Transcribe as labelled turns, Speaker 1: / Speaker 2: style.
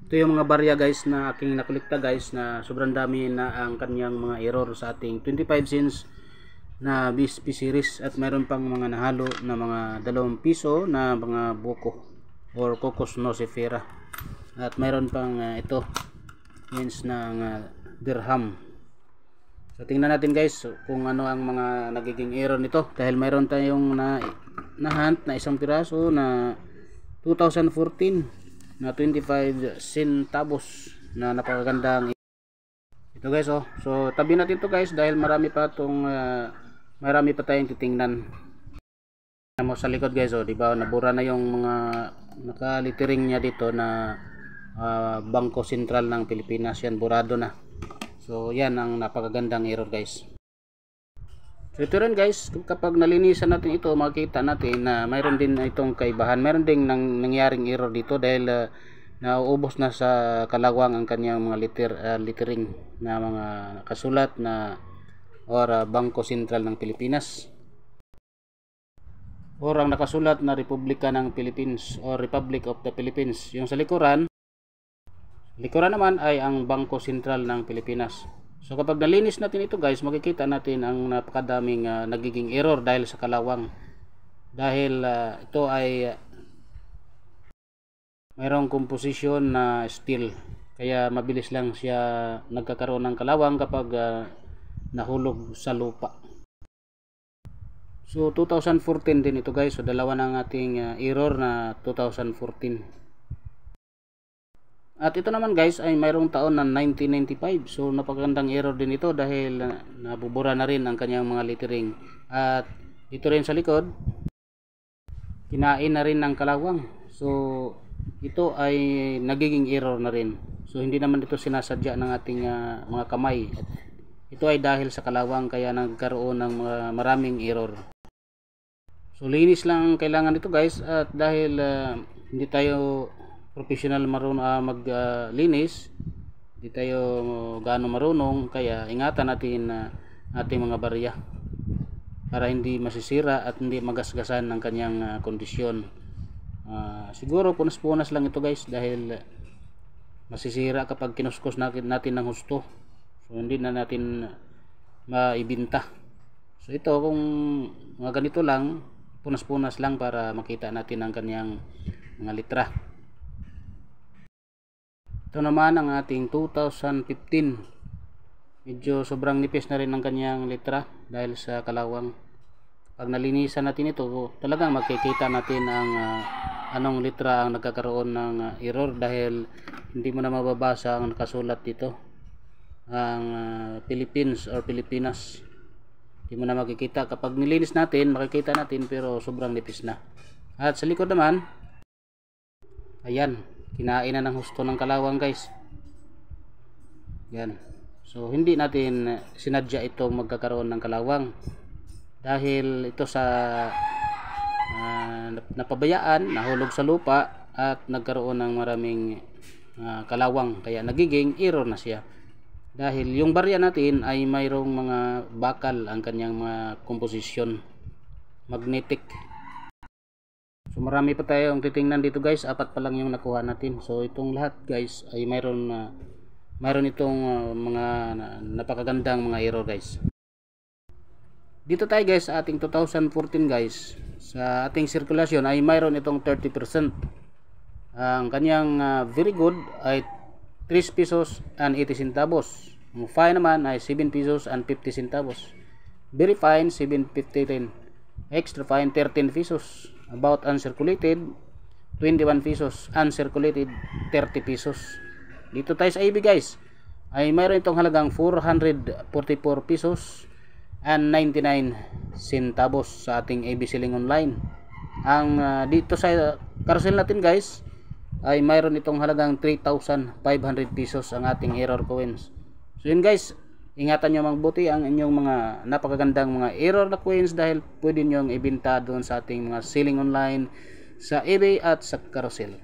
Speaker 1: Ito yung mga barya guys na aking nakolekta guys, na sobrang dami na ang kanyang mga error sa ating 25 cents na BSP series, at mayroon pang mga nahalo na mga 2 piso na mga buko or Cocos Nocifera, at mayroon pang ito means ng dirham. So tingnan natin guys kung ano ang mga nagiging error nito, dahil mayroon tayong na hunt na isang piraso na 2014 na 25 centavos na napakagandang ito guys. So tabi natin to guys, dahil marami pa tayong titingnan. Mo sa likod guys, di ba nabura na yung mga naka-lettering niya dito na Bangko Sentral ng Pilipinas, yan burado na. So yan ang napakagandang error guys. So ito rin guys, kapag nalinisan natin ito, makikita natin na mayroon din itong kaibahan. Mayroon ding nangyaring error dito dahil nauubos na sa kalawang ang kanyang mga lettering na mga kasulat na Bangko Sentral ng Pilipinas, or ang nakasulat na Republika ng Philippines or Republic of the Philippines. Yung sa likuran naman ay ang Bangko Sentral ng Pilipinas. So kapag nalinis natin ito guys, makikita natin ang napakadaming nagiging error dahil sa kalawang. Dahil ito ay mayroong composition na steel, kaya mabilis lang siya nagkakaroon ng kalawang kapag nahulog sa lupa. So 2014 din ito guys, so dalawa ng ating error na 2014. At ito naman guys ay mayroong taon na 1995. So napakagandang error din ito dahil nabubura na rin ang kanyang mga lettering. At ito rin sa likod, kinain na rin ng kalawang. So ito ay nagiging error na rin. So hindi naman ito sinasadya ng ating mga kamay. Ito ay dahil sa kalawang kaya nagkaroon ng maraming error. So linis lang kailangan ito guys, at dahil hindi tayo professional maglinis, hindi tayo gaano marunong, kaya ingatan natin ating mga barya para hindi masisira at hindi magasgasan ng kanyang kondisyon. Siguro punas-punas lang ito guys, dahil masisira kapag kinuskos natin ng husto. So hindi na natin maibinta. So ito, kung mga ganito lang, punas-punas lang para makita natin ang kanyang mga litra. Ito naman ang ating 2015. Medyo sobrang nipis na rin ang kanyang litra dahil sa kalawang. Pag nalinisan natin ito, talagang makikita natin ang anong litra ang nagkakaroon ng error, dahil hindi mo na mababasa ang nakasulat dito, ang Philippines or Pilipinas. Hindi mo na makikita. Kapag nilinis natin, makikita natin, pero sobrang nipis na. At sa likod naman, ayan, kinain na ng husto ng kalawang guys. Yan. So hindi natin sinadya itong magkakaroon ng kalawang, dahil ito sa napabayaan, nahulog sa lupa at nagkaroon ng maraming kalawang, kaya nagiging error na siya. Dahil yung barya natin ay mayroong mga bakal ang kanyang mga komposisyon, magnetic. So marami pa tayong titingnan dito guys, 4 pa lang yung nakuha natin. So itong lahat guys ay mayroon itong mga napakagandang mga error guys. Dito tayo guys sa ating 2014 guys, sa ating sirkulasyon ay mayroon itong 30%. Ang kanyang very good ay 3 pesos and 80 centavos. Ang fine naman ay 7 pesos and 50 centavos. Very fine 7.50 rin. Extra fine 13 pesos. About uncirculated 21 pesos. Uncirculated 30 pesos. Dito tayo sa AB guys ay mayroon itong halagang 444 pesos and 99 centavos sa ating AB Selling Online. Ang dito sa carousel natin guys ay mayroon itong halagang 3,500 pesos ang ating error coins. So yun guys, ingatan nyo mabuti ang inyong mga napakagandang mga error na coins, dahil pwede nyo ibenta doon sa ating mga selling online sa eBay at sa carousel.